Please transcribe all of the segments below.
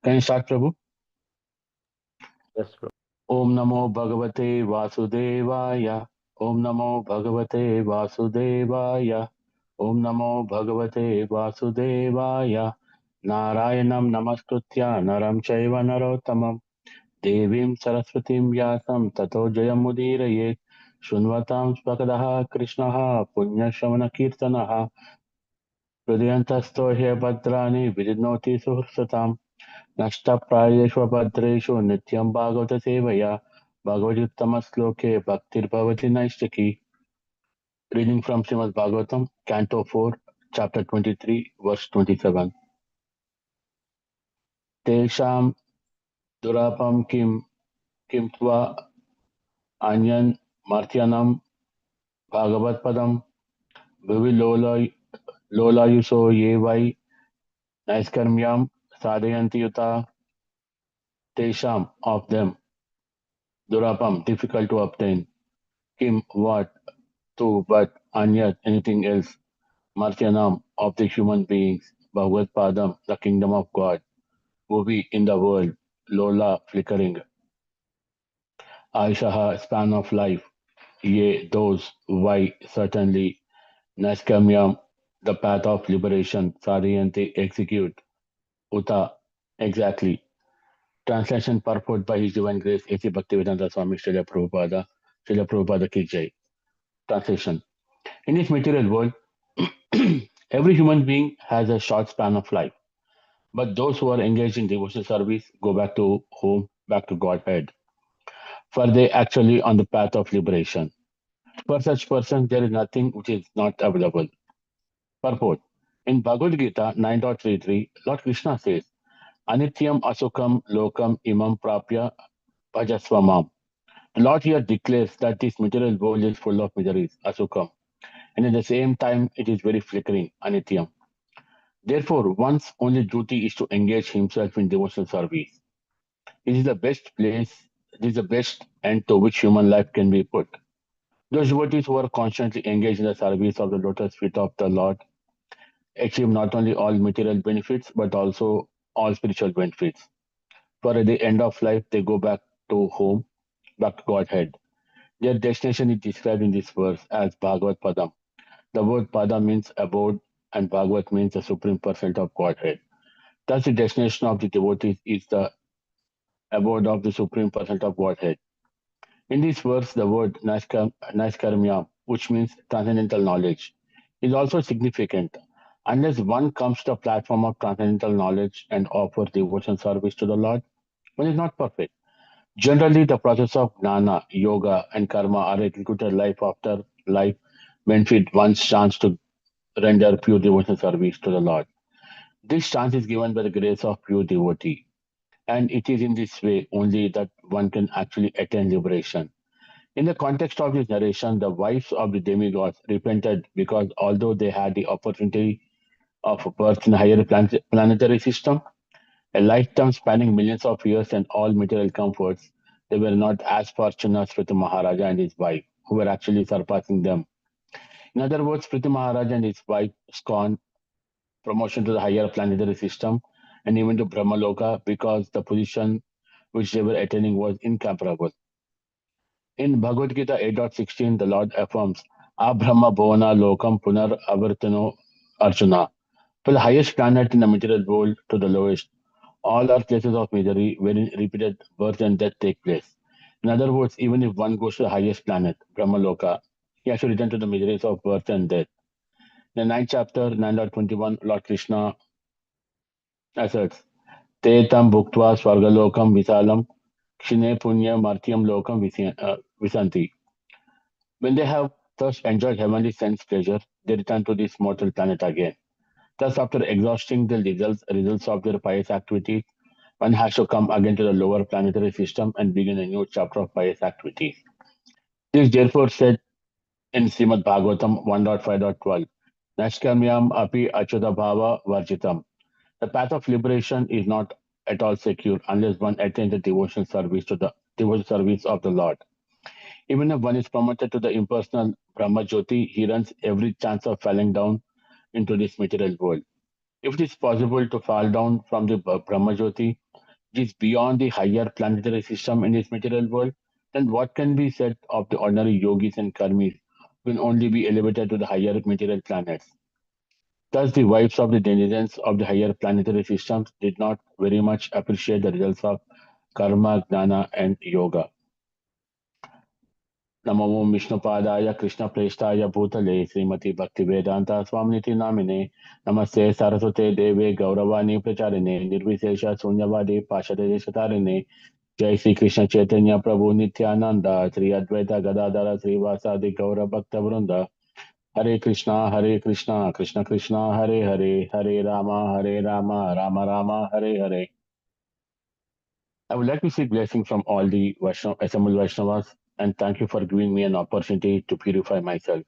Can you start, Prabhu? Yes, bro. Om Namo Bhagavate Vasudevaya. Om Namo Bhagavate Vasudevaya. Om Namo Bhagavate Vasudevaya. Narayanam Namaskritya Naram Chaiva Narottamam Devim Saraswatim Vyasam Tato Jayamudiraye Shunvatam Spakadaha Krishnaha Punyashravana Kirtanaha Hridayantasto He Bhadrani Vidinoti Suhsatam नष्टप्रायेष्वभद्रेषु नित्यं भागवतसेवया भगवत्तमश्लोके भक्तिर्भवति नैष्टिकी. Reading from Srimad Bhagavatam, Canto 4, Chapter 23, Verse 27. Tesham durapam kim tva anyan martyanam bhagavat padam bhuvi lolayuso ye vai naiskarmyam sadhayanti yuta. Tesham of them durapam difficult to obtain, kim what to but anyat anything else, Martyanam of the human beings, Bhagavad Padam, the kingdom of God, Bhuvi in the world, Lola flickering, Aishaha span of life, Ye those, why certainly, Naskamyam the path of liberation, Sariyante execute, Uta exactly. Translation purport by His Divine Grace A.C. Bhaktivedanta Swami Srila Prabhupada Ki Jai. Translation. In this material world, every human being has a short span of life. But those who are engaged in devotional service go back to home, back to Godhead, for they actually on the path of liberation. For such persons, there is nothing which is not available. Purport. In Bhagavad Gita 9.33, Lord Krishna says, Anityam asukam lokam imam prapya bhajasvamam. The Lord here declares that this material world is full of miseries, asukam, and at the same time it is very flickering, anityam. Therefore, one's only duty is to engage himself in devotional service. It is the best place, it is the best end to which human life can be put. Those devotees who are constantly engaged in the service of the lotus feet of the Lord achieve not only all material benefits but also all spiritual benefits. For at the end of life, they go back to home, back to Godhead. Their destination is described in this verse as Bhagavad Padam. The word Pada means abode, and Bhagavat means the supreme percent of Godhead. Thus, the destination of the devotees is the abode of the supreme percent of Godhead. In this verse, the word Naiskarmya, which means transcendental knowledge, is also significant. Unless one comes to the platform of transcendental knowledge and offers devotion service to the Lord, one is not perfect. Generally, the process of jnana, yoga, and karma are executed life after life when fit one's chance to render pure devotion service to the Lord. This chance is given by the grace of pure devotee, and it is in this way only that one can actually attain liberation. In the context of this narration, the wives of the demigods repented because although they had the opportunity of birth in a higher planetary system, a lifetime spanning millions of years and all material comforts, they were not as fortunate as Prithvi Maharaja and his wife, who were actually surpassing them. In other words, Prithvi Maharaja and his wife scorned promotion to the higher planetary system and even to Brahmaloka because the position which they were attaining was incomparable. In Bhagavad Gita 8.16, the Lord affirms, Abrahma Bhavana Lokam Punar Avartano Arjuna. For the highest planet in the material world to the lowest, all are places of misery wherein repeated birth and death take place. In other words, even if one goes to the highest planet, Brahmaloka, he has to return to the miseries of birth and death. In the ninth chapter, 9.21, Lord Krishna asserts, Te tam bhuktva swargalokam visalam kshine punya martyam lokam visanti. When they have thus enjoyed heavenly sense pleasure, they return to this mortal planet again. Thus, after exhausting the results of their pious activities, one has to come again to the lower planetary system and begin a new chapter of pious activities. This therefore said in Srimad Bhagavatam 1.5.12, Nashkamyam api achyuta bhava varjitam. The path of liberation is not at all secure unless one attains the devotional service of the Lord. Even if one is promoted to the impersonal Brahma Jyoti, he runs every chance of falling down into this material world. If it is possible to fall down from the Brahma Jyoti, which is beyond the higher planetary system in its material world, then what can be said of the ordinary yogis and karmis who can only be elevated to the higher material planets? Thus, the wives of the denizens of the higher planetary systems did not very much appreciate the results of karma, gnana, and yoga. नमो विष्णुपादाय कृष्णप्रेष्ठाय भूतले श्रीमती भक्तिवेदांत स्वामिनिति नामिने नमस्ते सरस्वते देवे गौरवाणी प्रचारिणे निर्विशेष शून्यवादी पाशदेशतारिणे जय श्री कृष्ण चैतन्य प्रभु नित्यानंद श्री अद्वैत गदाधर श्रीवासादि गौर भक्त वृंद हरे Krishna Krishna Krishna Hare Hare Hare Ram Ram Hare Hare. I would like to seek blessing from all the assembled Vaishnavas and thank you for giving me an opportunity to purify myself.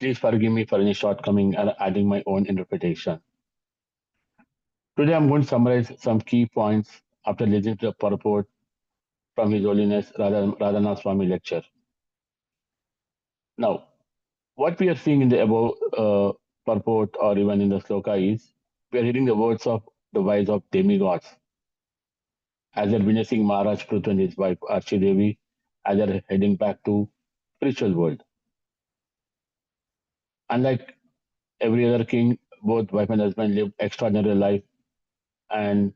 Please forgive me for any shortcoming or adding my own interpretation. Today I'm going to summarize some key points after listening to the purport from His Holiness Radhanath Swami lecture. Now, what we are seeing in the above purport or even in the sloka is we are hearing the words of the wise of demigods as they're witnessing Maharaj Pruth and his wife Archi Devi as they're heading back to spiritual world. Unlike every other king, both wife and husband lived extraordinary life, and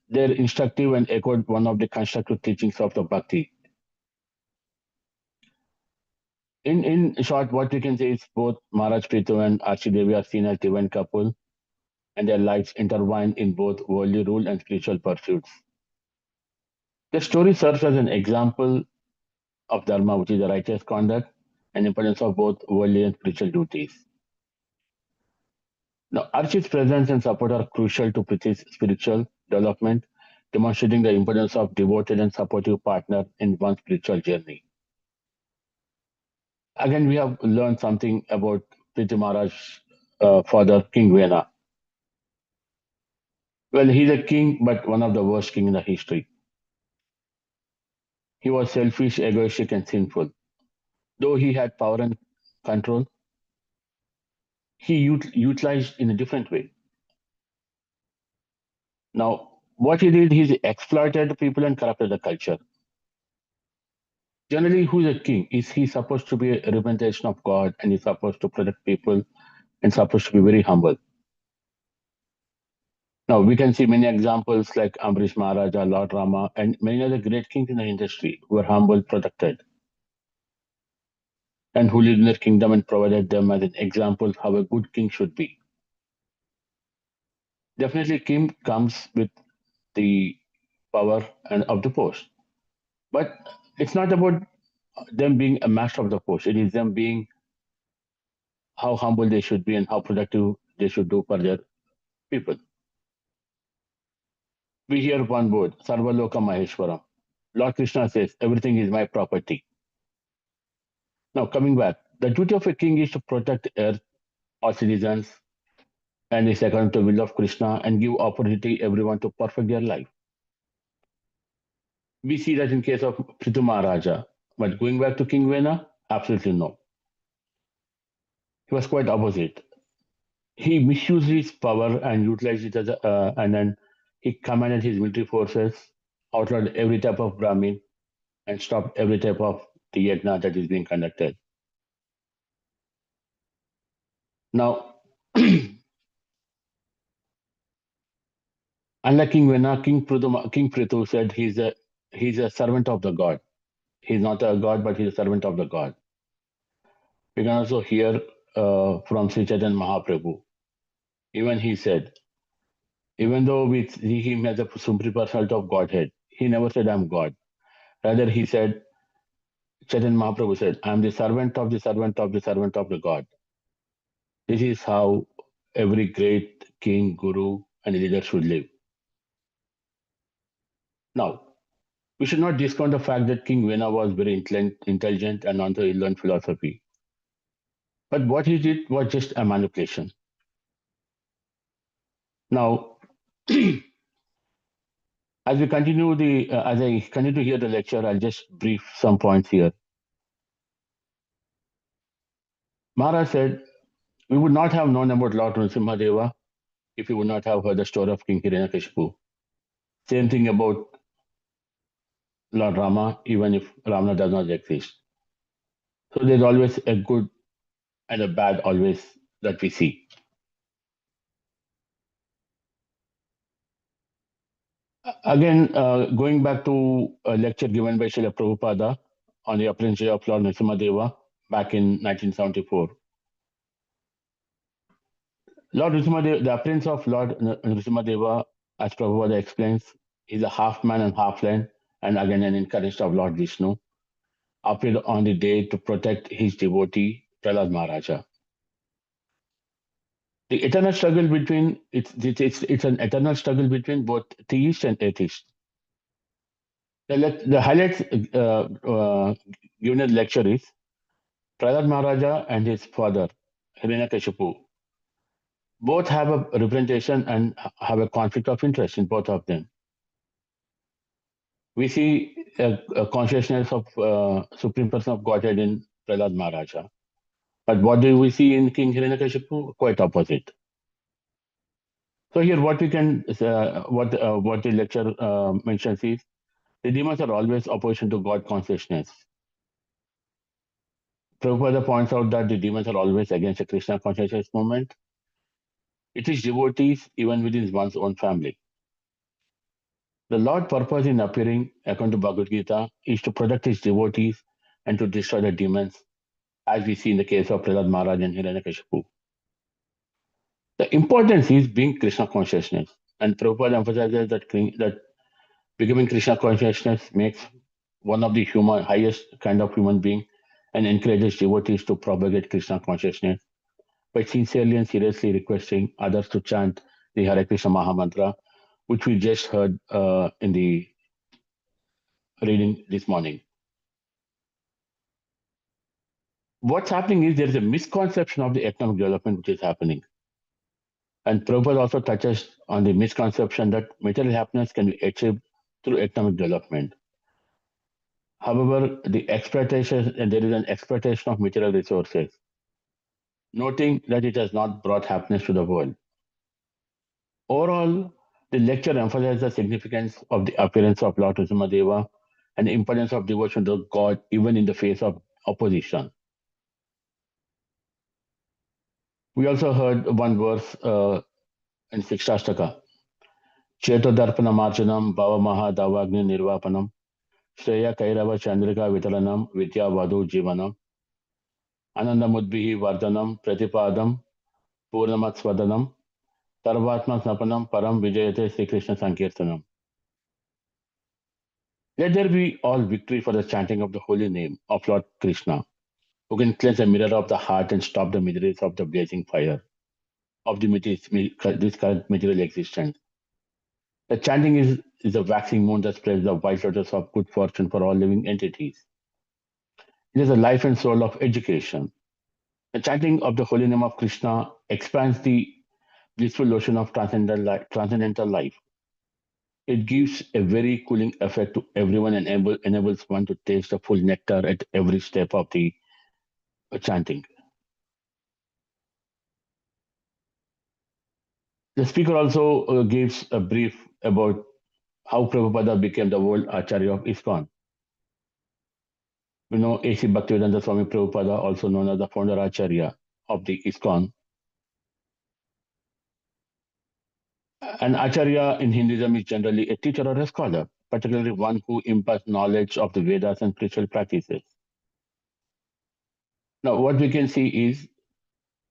they're instructive and echoed one of the constructive teachings of the bhakti. In short, what we can say is both Maharaj Prithu and Archie Devi are seen as divine couple, and their lives intertwined in both worldly rule and spiritual pursuits. The story serves as an example of dharma, which is the righteous conduct, and importance of both worldly and spiritual duties. Now, Archie's presence and support are crucial to Prithi's spiritual development, demonstrating the importance of devoted and supportive partner in one's spiritual journey. Again, we have learned something about Prithi Maharaj's father, King Vena. Well, he's a king, but one of the worst king in the history. He was selfish, egoistic, and sinful. Though he had power and control, he utilized in a different way. Now, what he did, he exploited people and corrupted the culture. Generally, who's a king? Is he supposed to be a representation of God and he's supposed to protect people and supposed to be very humble? Now, we can see many examples like Ambrish Maharaja, Lord Rama, and many other great kings in the industry who were humble, protected, and who lived in their kingdom and provided them as an example how a good king should be. Definitely, king comes with the power and of the post, but it's not about them being a master of the post. It is them being how humble they should be and how productive they should do for their people. We hear one word, Sarvaloka Maheshwaram. Lord Krishna says, everything is my property. Now, coming back, the duty of a king is to protect earth, all citizens, and is according to the will of Krishna and give opportunity everyone to perfect their life. We see that in case of Prithu Maharaja. But going back to King Vena, absolutely no. He was quite opposite. He misused his power and utilized it and then he commanded his military forces, outlawed every type of Brahmin, and stopped every type of the yajna that is being conducted. Now, unlike King Vena, King Prithu said he's a servant of the god. He's not a god, but he's a servant of the god. We can also hear from Sri Chaitanya Mahaprabhu. Even he said, even though we see him as a supreme personality of Godhead, he never said, I'm God. Rather, he said, Chaitanya Mahaprabhu said, I'm the servant of the servant of the servant of the God. This is how every great king, guru, and leader should live. Now, we should not discount the fact that King Vena was very intelligent and also he learned philosophy. But what he did was just a manipulation. Now, as I continue to hear the lecture, I'll just brief some points here. Maharaj said, we would not have known about Lord Nrsimhadeva if we would not have heard the story of King Hiranyakashipu. Same thing about Lord Rama, even if Rama does not exist. So there's always a good and a bad always that we see. Again, going back to a lecture given by Srila Prabhupada on the appearance of Lord Nrsimhadeva back in 1974. Lord Nrsimhadeva, the appearance of Lord Nrsimhadeva, as Prabhupada explains, is a half man and half lion, and again an incarnation of Lord Vishnu, appeared on the day to protect his devotee, Prahlad Maharaja. The eternal struggle between it's an eternal struggle between both theist and atheist. The highlights given in the lecture is Prahlad Maharaja and his father, Hiranyakashipu, both have a representation and have a conflict of interest in both of them. We see a consciousness of Supreme Person of Godhead in Prahlad Maharaja. But what do we see in King Hiranyakashipu? Quite opposite. So here, what we can, what the lecture mentions is, the demons are always opposition to God consciousness. Prabhupada points out that the demons are always against the Krishna consciousness movement. It is devotees even within one's own family. The Lord's purpose in appearing, according to Bhagavad Gita, is to protect his devotees and to destroy the demons, as we see in the case of Prahlad Maharaj and Hiranyakashipu. The importance is being Krishna consciousness, and Prabhupada emphasizes that becoming Krishna consciousness makes one of the highest kind of human being and encourages devotees to propagate Krishna consciousness by sincerely and seriously requesting others to chant the Hare Krishna Maha Mantra, which we just heard in the reading this morning. What's happening is there is a misconception of the economic development which is happening. And Prabhupada also touches on the misconception that material happiness can be achieved through economic development. However, there is an exploitation of material resources, noting that it has not brought happiness to the world. Overall, the lecture emphasizes the significance of the appearance of Lord Nrsimhadeva and the importance of devotion to God even in the face of opposition. We also heard one verse in Sikshashtaka. Chetodarpana Marchanam Bhava Maha Davagni Nirvapanam Shreya Kairava Chandrika Vitalanam Vidya Vadu Jivanam Anandamudbihi Vardhanam Pratipadam Purnamat Swadanam Sarvatma Snapanam Param Vijayate Sri Krishna Sankirtanam. Let there be all victory for the chanting of the holy name of Lord Krishna, who can cleanse the mirror of the heart and stop the miseries of the blazing fire of this current material existence. The chanting is a waxing moon that spreads the white lotus of good fortune for all living entities. It is the life and soul of education. The chanting of the holy name of Krishna expands the blissful ocean of transcendental life. It gives a very cooling effect to everyone and enables one to taste the full nectar at every step of the chanting. The speaker also gives a brief about how Prabhupada became the world Acharya of ISKCON. We know A.C. Bhaktivedanta Swami Prabhupada, also known as the founder Acharya of the ISKCON. An Acharya in Hinduism is generally a teacher or a scholar, particularly one who imparts knowledge of the Vedas and spiritual practices. Now, what we can see is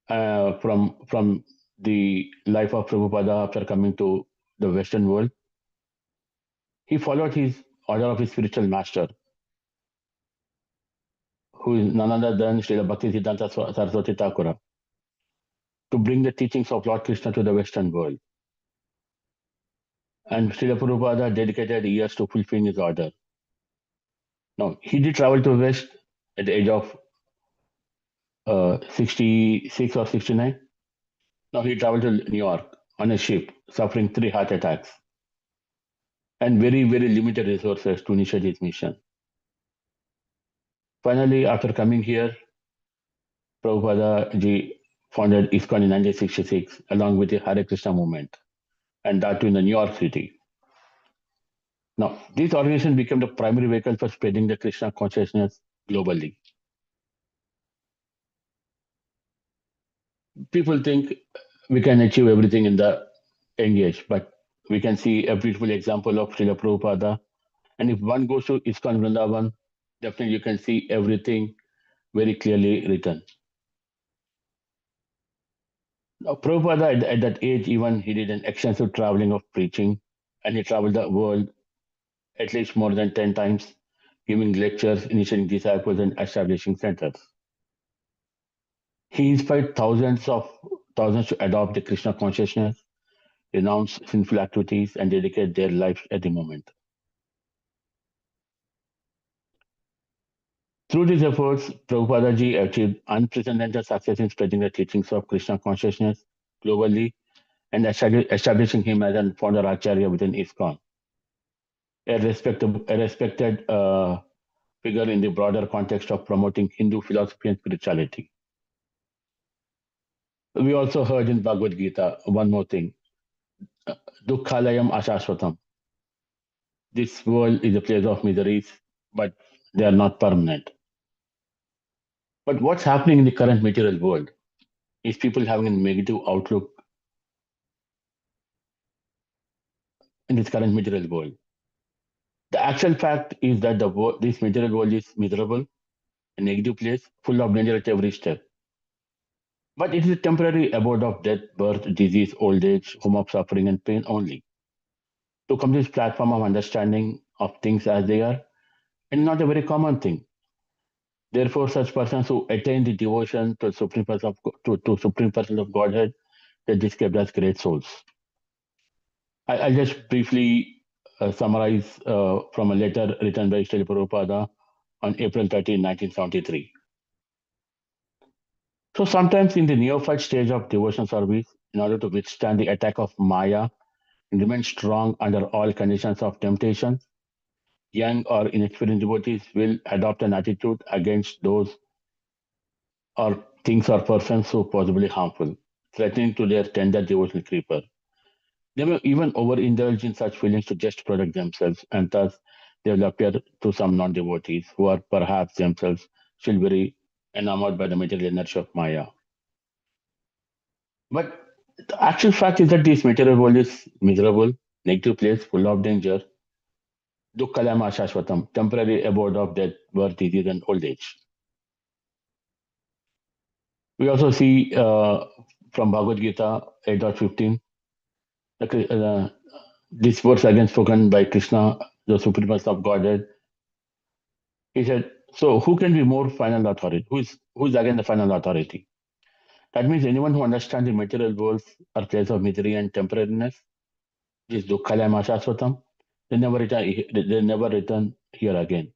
from the life of Prabhupada after coming to the Western world, he followed his order of his spiritual master, who is none other than Srila Bhaktisiddhanta Saraswati Thakura, to bring the teachings of Lord Krishna to the Western world. And Srila Prabhupada dedicated years to fulfilling his order. Now, he did travel to West at the age of 66 or 69. Now, he traveled to New York on a ship, suffering 3 heart attacks and very, very limited resources to initiate his mission. Finally, after coming here, Prabhupada ji founded ISKCON in 1966 along with the Hare Krishna movement, and that too in the New York City. Now, these organizations became the primary vehicle for spreading the Krishna consciousness globally. People think we can achieve everything in the young age, but we can see a beautiful example of Srila Prabhupada. And if one goes to ISKCON Vrindavan, definitely you can see everything very clearly written. Now, Prabhupada, at that age, even he did an extensive traveling of preaching, and he traveled the world at least more than 10 times, giving lectures, initiating disciples, and establishing centers. He inspired thousands to adopt the Krishna consciousness, renounce sinful activities, and dedicate their lives at the moment. Through these efforts, Prabhupada ji achieved unprecedented success in spreading the teachings of Krishna consciousness globally and establishing him as a founder acharya within ISKCON, a respected figure in the broader context of promoting Hindu philosophy and spirituality. We also heard in Bhagavad Gita one more thing, Dukkhalayam Ashashvatam. This world is a place of miseries, but they are not permanent. But what's happening in the current material world is people having a negative outlook in this current material world. The actual fact is that this material world is miserable, a negative place, full of danger at every step. But it is a temporary abode of death, birth, disease, old age, home of suffering and pain only. To come to this platform of understanding of things as they are, and not a very common thing. Therefore, such persons who attain the devotion to supreme person of Godhead, they're described as great souls. I'll just briefly summarize from a letter written by Srila Prabhupada on April 13, 1973. So sometimes in the neophyte stage of devotion service, in order to withstand the attack of Maya and remain strong under all conditions of temptation, young or inexperienced devotees will adopt an attitude against those or things or persons who possibly harmful, threatening to their tender devotional creeper. They may even overindulge in such feelings to just protect themselves, and thus they will appear to some non-devotees who are perhaps themselves still very enamored by the material inertia of Maya. But the actual fact is that this material world is miserable, negative place, full of danger, dukkhalam ashashvatam, temporary abode of death, birth, disease, and old age. We also see from Bhagavad Gita 8.15, this verse again spoken by Krishna, the supreme person of Godhead. He said, so who can be more final authority? Who's again the final authority? That means anyone who understands the material worlds are place of misery and temporariness, this dukkhalam ashashvatam, they never return here again.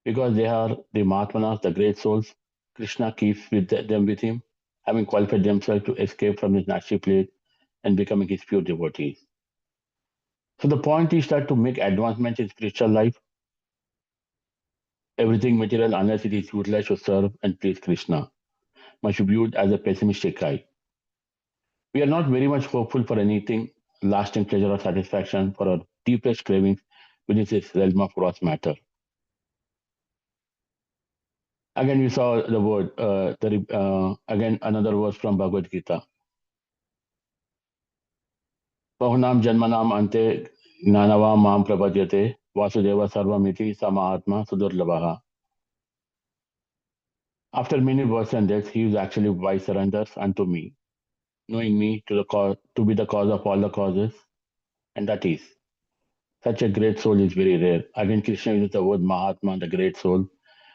Because they are the Mahatmanas, the great souls, Krishna keeps them with him, having qualified themselves to escape from his nasty plate and becoming his pure devotees. So the point is that to make advancement in spiritual life, everything material, unless it is utilized to serve and please Krishna, must be viewed as a pessimistic eye. We are not very much hopeful for anything lasting pleasure or satisfaction for our deepest cravings within this realm of gross matter. Again, we saw the word, again, another verse from Bhagavad Gita. Bahunam Janmanam Ante Gnanava Mam Prabhadyate Vasudeva Sarvamiti Samahatma Sudurlabhaha. After many births and deaths, he is actually wise surrenders unto me, knowing me to be the cause of all the causes, and that is. Such a great soul is very rare. Again, Krishna uses the word Mahatma, the great soul,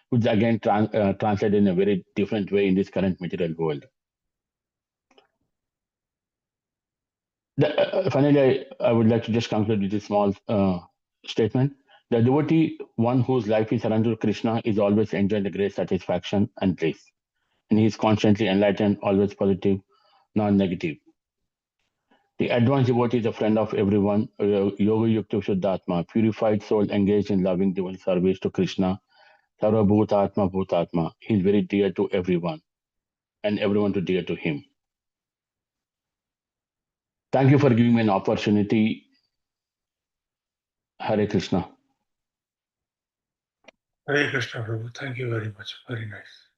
which again translated in a very different way in this current material world. Finally, I would like to just conclude with this small statement. The devotee, one whose life is surrendered to Krishna, is always enjoying the great satisfaction and bliss. And he is constantly enlightened, always positive, non negative. The advanced devotee is a friend of everyone, Yoga Yukta Shuddhatma, purified soul engaged in loving divine service to Krishna, Sarva Bhutatma Bhutatma. He is very dear to everyone, and everyone to dear to him. Thank you for giving me an opportunity Hare Krishna. Hare Krishna, Prabhu. Thank you very much. Very nice.